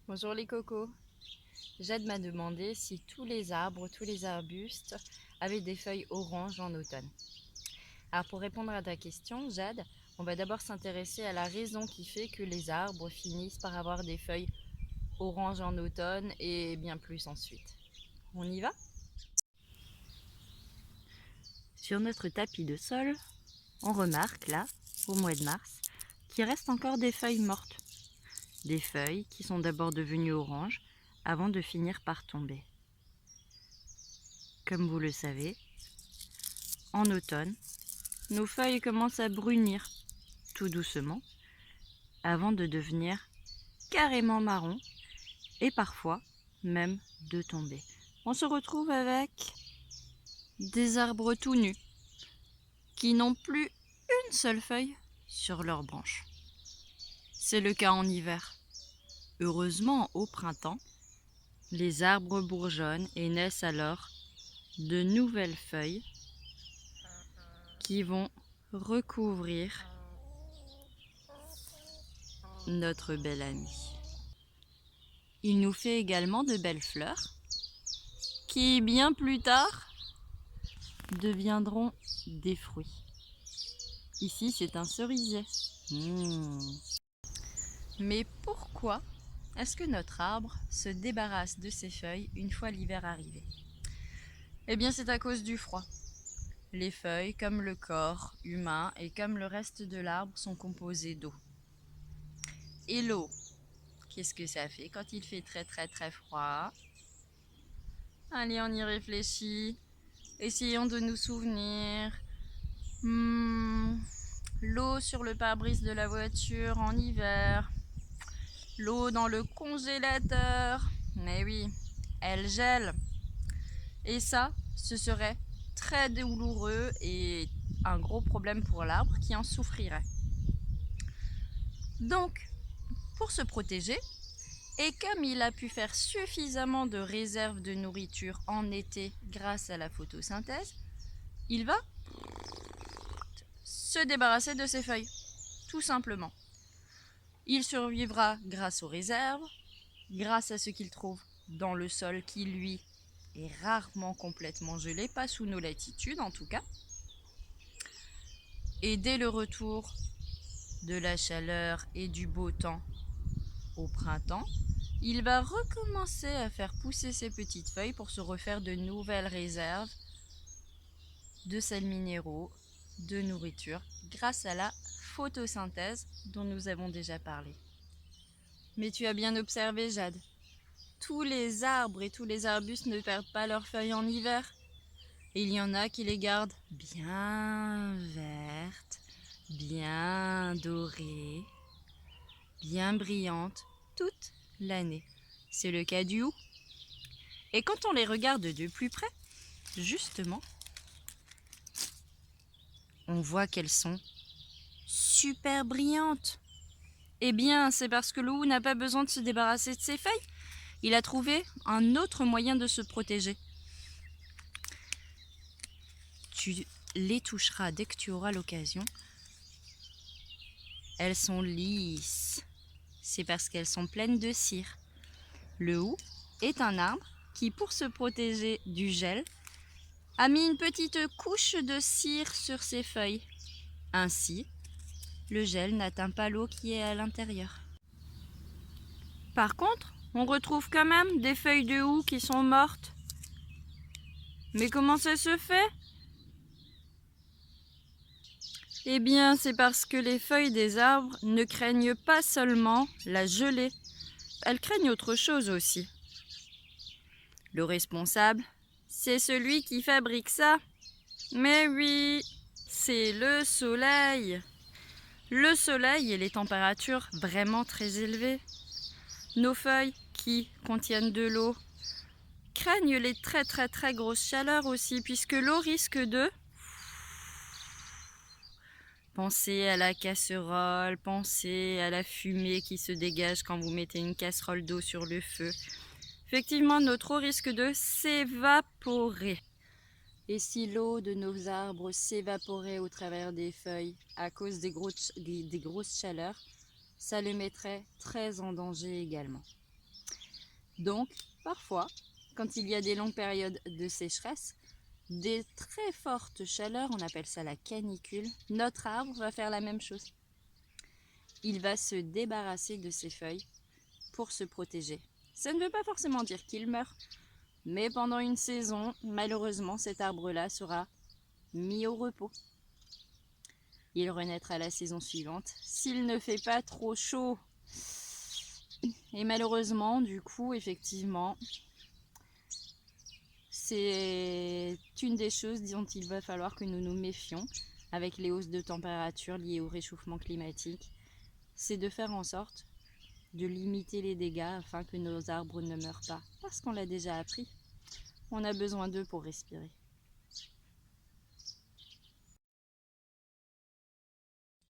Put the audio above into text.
Bonjour les cocos. Jade m'a demandé si tous les arbres, tous les arbustes avaient des feuilles oranges en automne. Alors pour répondre à ta question, Jade, on va d'abord s'intéresser à la raison qui fait que les arbres finissent par avoir des feuilles oranges en automne et bien plus ensuite. On y va? Sur notre tapis de sol, on remarque là, au mois de mars, qu'il reste encore des feuilles mortes. Des feuilles qui sont d'abord devenues oranges avant de finir par tomber. Comme vous le savez, en automne, nos feuilles commencent à brunir tout doucement avant de devenir carrément marron et parfois même de tomber. On se retrouve avec des arbres tout nus qui n'ont plus une seule feuille sur leurs branches. C'est le cas en hiver. Heureusement, au printemps, les arbres bourgeonnent et naissent alors de nouvelles feuilles qui vont recouvrir notre bel ami. Il nous fait également de belles fleurs qui, bien plus tard, deviendront des fruits. Ici, c'est un cerisier. Mais pourquoi est-ce que notre arbre se débarrasse de ses feuilles une fois l'hiver arrivé? Eh bien, c'est à cause du froid. Les feuilles, comme le corps humain et comme le reste de l'arbre, sont composées d'eau. Et l'eau, qu'est-ce que ça fait quand il fait très très très froid? Allez, on y réfléchit. Essayons de nous souvenir. L'eau sur le pare-brise de la voiture en hiver. L'eau dans le congélateur. Mais oui, elle gèle. Et ça, ce serait très douloureux et un gros problème pour l'arbre qui en souffrirait. Donc, pour se protéger, et comme il a pu faire suffisamment de réserves de nourriture en été grâce à la photosynthèse, il va se débarrasser de ses feuilles, tout simplement. Il survivra grâce aux réserves, grâce à ce qu'il trouve dans le sol qui, lui, est rarement complètement gelé, pas sous nos latitudes en tout cas. Et dès le retour de la chaleur et du beau temps au printemps, il va recommencer à faire pousser ses petites feuilles pour se refaire de nouvelles réserves de sels minéraux, de nourriture, grâce à la photosynthèse dont nous avons déjà parlé. Mais tu as bien observé, Jade, tous les arbres et tous les arbustes ne perdent pas leurs feuilles en hiver. Et il y en a qui les gardent bien vertes, bien dorées, bien brillantes toute l'année. C'est le cas du hou. Et quand on les regarde de plus près, justement, on voit qu'elles sont super brillantes. Eh bien, c'est parce que le hou n'a pas besoin de se débarrasser de ses feuilles. Il a trouvé un autre moyen de se protéger. Tu les toucheras dès que tu auras l'occasion. Elles sont lisses. C'est parce qu'elles sont pleines de cire. Le hou est un arbre qui, pour se protéger du gel, a mis une petite couche de cire sur ses feuilles. Ainsi, le gel n'atteint pas l'eau qui est à l'intérieur. Par contre, on retrouve quand même des feuilles de hou qui sont mortes. Mais comment ça se fait? Eh bien, c'est parce que les feuilles des arbres ne craignent pas seulement la gelée, elles craignent autre chose aussi. Le responsable, c'est celui qui fabrique ça. Mais oui, c'est le soleil. Le soleil et les températures vraiment très élevées. Nos feuilles qui contiennent de l'eau craignent les très très très grosses chaleurs aussi, puisque l'eau risque de... Pensez à la casserole, pensez à la fumée qui se dégage quand vous mettez une casserole d'eau sur le feu. Effectivement, notre eau risque de s'évaporer. Et si l'eau de nos arbres s'évaporait au travers des feuilles à cause des grosses chaleurs, ça les mettrait très en danger également. Donc, parfois, quand il y a des longues périodes de sécheresse, des très fortes chaleurs, on appelle ça la canicule, notre arbre va faire la même chose. Il va se débarrasser de ses feuilles pour se protéger. Ça ne veut pas forcément dire qu'il meurt, mais pendant une saison, malheureusement, cet arbre-là sera mis au repos. Il renaîtra la saison suivante s'il ne fait pas trop chaud. Et malheureusement, du coup, effectivement, c'est une des choses dont il va falloir que nous nous méfions avec les hausses de température liées au réchauffement climatique. C'est de faire en sorte de limiter les dégâts afin que nos arbres ne meurent pas. Parce qu'on l'a déjà appris, on a besoin d'eux pour respirer.